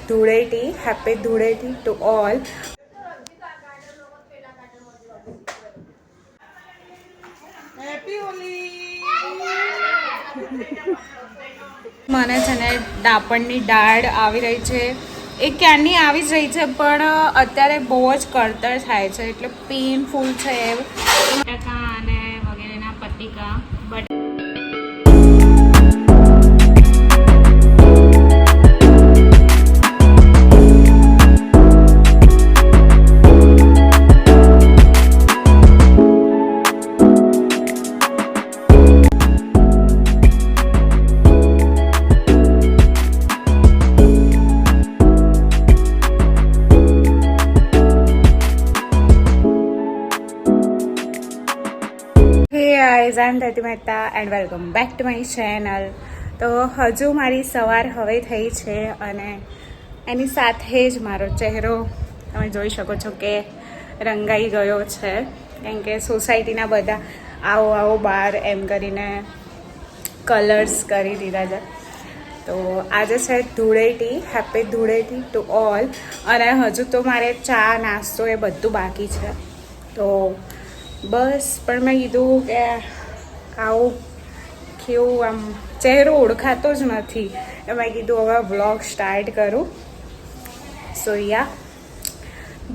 Dhuleti. Happy Dhuleti to all. મને છે ને ડાપણની દાળ આવી રહી છે. એ ક્યારની આવી જ રહી છે પણ અત્યારે બહુ જ કળતર થાય છે એટલે પેઇનફુલ છે. બટાકા અને વગેરેના પતિકા. guys, I'm Tati Mehta and welcome back to my channel. તો હજુ મારી સવાર હવે થઈ છે અને એની સાથે જ મારો ચહેરો તમે જોઈ શકો છો કે રંગાઈ ગયો છે, કેમ કે સોસાયટીના બધા આવો આવો બહાર એમ કરીને કલર્સ કરી દીધા છે. તો આજે છે Dhuleti. Happy Dhuleti to all. અને હજુ તો મારે ચા નાસ્તો એ બધું બાકી છે. તો બસ પણ મેં કીધું કે આવું કેવું આમ ચહેરો ઓળખાતો જ નથી, મેં કીધું હવે વ્લોગ સ્ટાર્ટ કરું. સો યા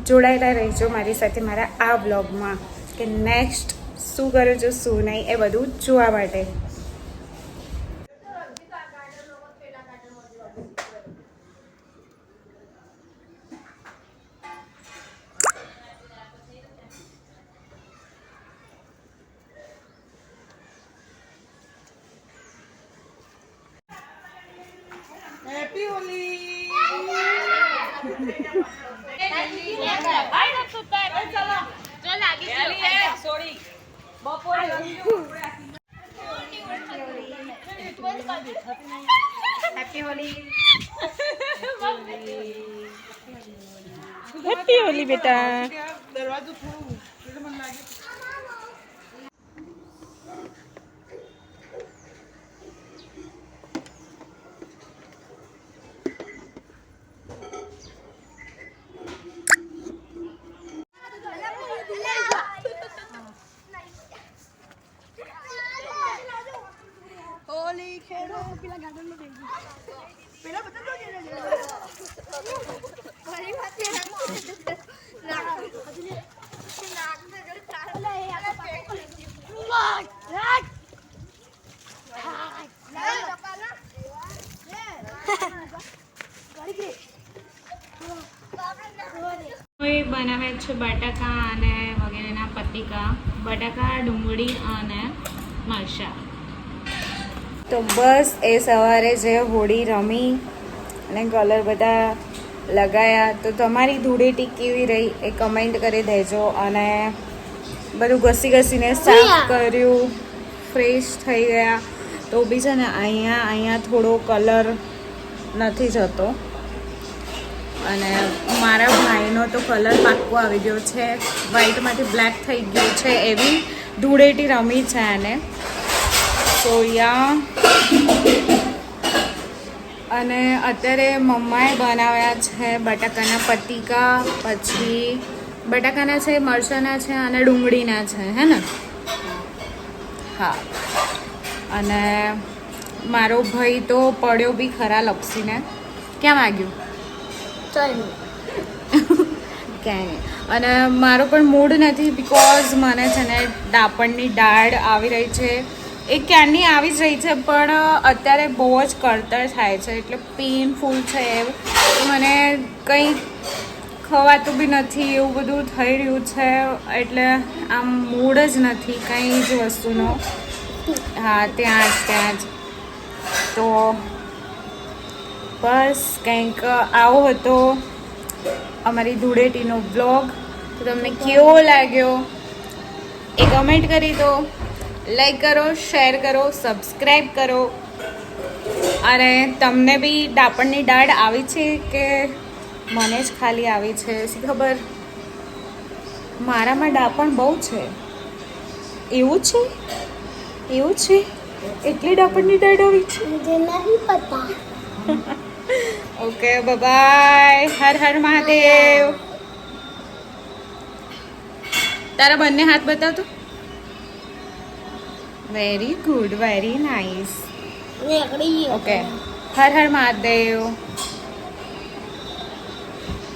જોડાયેલા રહેજો મારી સાથે મારા આ વ્લોગમાં કે નેક્સ્ટ શું કરું છું શું નહીં એ બધું જોવા માટે. Happy Holi! Happy Holi बेटा. दरवाजा खोलो, मुझे मन लगे. होली खेलो પેલા ગાર્ડન માં બેસી પેલા બતા દો બड़ी बात है नाक से जड़ चाल ले आगे वाह राज ले लपाना गाड़ी के બનાવે છે બટાકા અને વગેરેના પતિકા. બટાકા, ડુંગળી અને મરચાં. તો બસ એ સવારે જે હોળી રમી અને કલર બધા લગાયા. તો તમારી ધૂળેટી કેવી રહી એ કમેન્ટ કરી દેજો. અને બધું ઘસીને સાફ કર્યું, ફ્રેશ થઈ ગયા. તો બી છે ને અહીંયા થોડો કલર નથી જતો અને મારા ભાઈનો તો કલર પાક્કો આવી ગયો છે, વ્હાઈટમાંથી બ્લેક થઈ ગયું છે. એવી ધૂળેટી રમી છે એને. તો યા અને અત્યારે મમ્માએ બનાવ્યા છે બટાકાના પતિકા, પછી બટાકાના છે, મરચાંના છે અને ડુંગળીના છે, હે ને? હા. અને મારો ભાઈ તો પડ્યો બી ખરા લપસીને. ક્યાં વાગ્યું? ક્યાંય. અને મારો પણ મૂડ નથી બિકોઝ મને છે ને ડાપણની દાળ આવી રહી છે. એ ક્યારની આવી જ રહી છે પણ અત્યારે બહુ જ કળતર થાય છે એટલે પેઇનફુલ છે. મને કંઈ ખવાતું બી નથી, એવું બધું થઈ રહ્યું છે એટલે આમ મૂડ જ નથી કંઈ જ વસ્તુનો. હા, ત્યાં જ. તો બસ કંઈક આવો હતો અમારી ધૂળેટીનો વ્લોગ. તો તમને કેવો લાગ્યો એ કમેન્ટ કરી દો, લાઈક કરો, શેર કરો, સબસ્ક્રાઈબ કરો. અને તમને બી ડાપણની દાળ આવી છે કે મને જ ખાલી આવી છે શી ખબર? મારામાં ડાપણ બહુ છે. એવું છે એટલી ડાપણની દાળ આવી છે? मुझे नहीं पता. Okay bye, Har Har Mahadev. તારા બંને હાથ બતાવ તું. Very good, very nice. Okay, Har Har Mahadev.